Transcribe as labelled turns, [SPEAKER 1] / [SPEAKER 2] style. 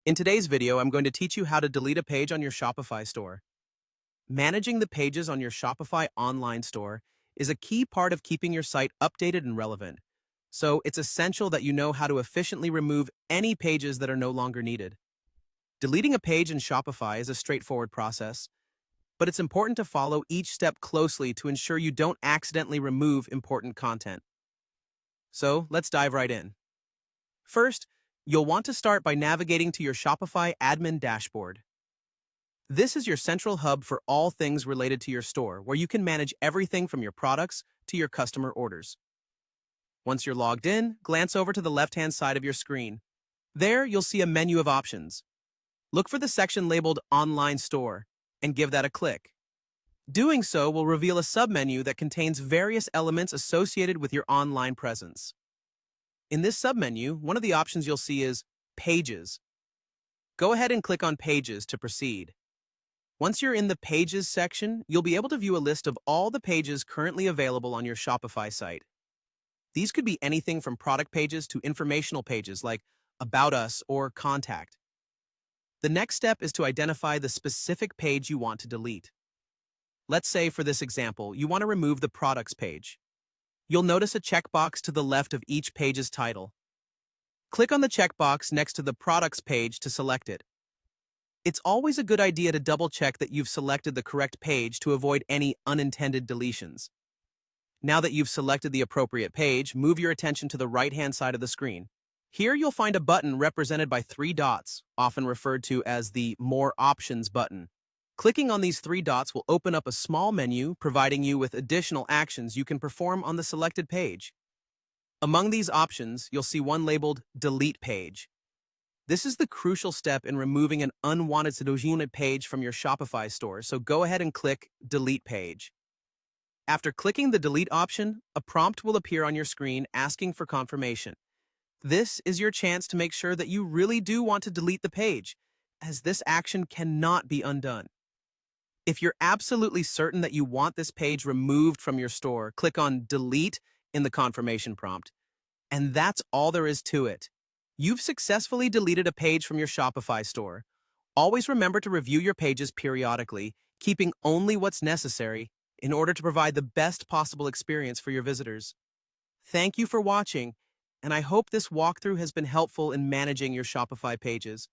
[SPEAKER 1] In today's video, I'm going to teach you how to delete a page on your Shopify store. Managing the pages on your Shopify online store is a key part of keeping your site updated and relevant. So it's essential that you know how to efficiently remove any pages that are no longer needed. Deleting a page in Shopify is a straightforward process, but it's important to follow each step closely to ensure you don't accidentally remove important content. So let's dive right in. First, you'll want to start by navigating to your Shopify admin dashboard. This is your central hub for all things related to your store, where you can manage everything from your products to your customer orders. Once you're logged in, glance over to the left-hand side of your screen. There, you'll see a menu of options. Look for the section labeled Online Store and give that a click. Doing so will reveal a submenu that contains various elements associated with your online presence. In this submenu, one of the options you'll see is Pages. Go ahead and click on Pages to proceed. Once you're in the Pages section, you'll be able to view a list of all the pages currently available on your Shopify site. These could be anything from product pages to informational pages like About Us or Contact. The next step is to identify the specific page you want to delete. Let's say, for this example, you want to remove the Products page. You'll notice a checkbox to the left of each page's title. Click on the checkbox next to the Products page to select it. It's always a good idea to double-check that you've selected the correct page to avoid any unintended deletions. Now that you've selected the appropriate page, move your attention to the right-hand side of the screen. Here you'll find a button represented by 3 dots, often referred to as the More Options button. Clicking on these 3 dots will open up a small menu, providing you with additional actions you can perform on the selected page. Among these options, you'll see one labeled Delete Page. This is the crucial step in removing an unwanted page from your Shopify store, so go ahead and click Delete Page. After clicking the Delete option, a prompt will appear on your screen asking for confirmation. This is your chance to make sure that you really do want to delete the page, as this action cannot be undone. If you're absolutely certain that you want this page removed from your store, click on Delete in the confirmation prompt. And that's all there is to it. You've successfully deleted a page from your Shopify store. Always remember to review your pages periodically, keeping only what's necessary in order to provide the best possible experience for your visitors. Thank you for watching, and I hope this walkthrough has been helpful in managing your Shopify pages.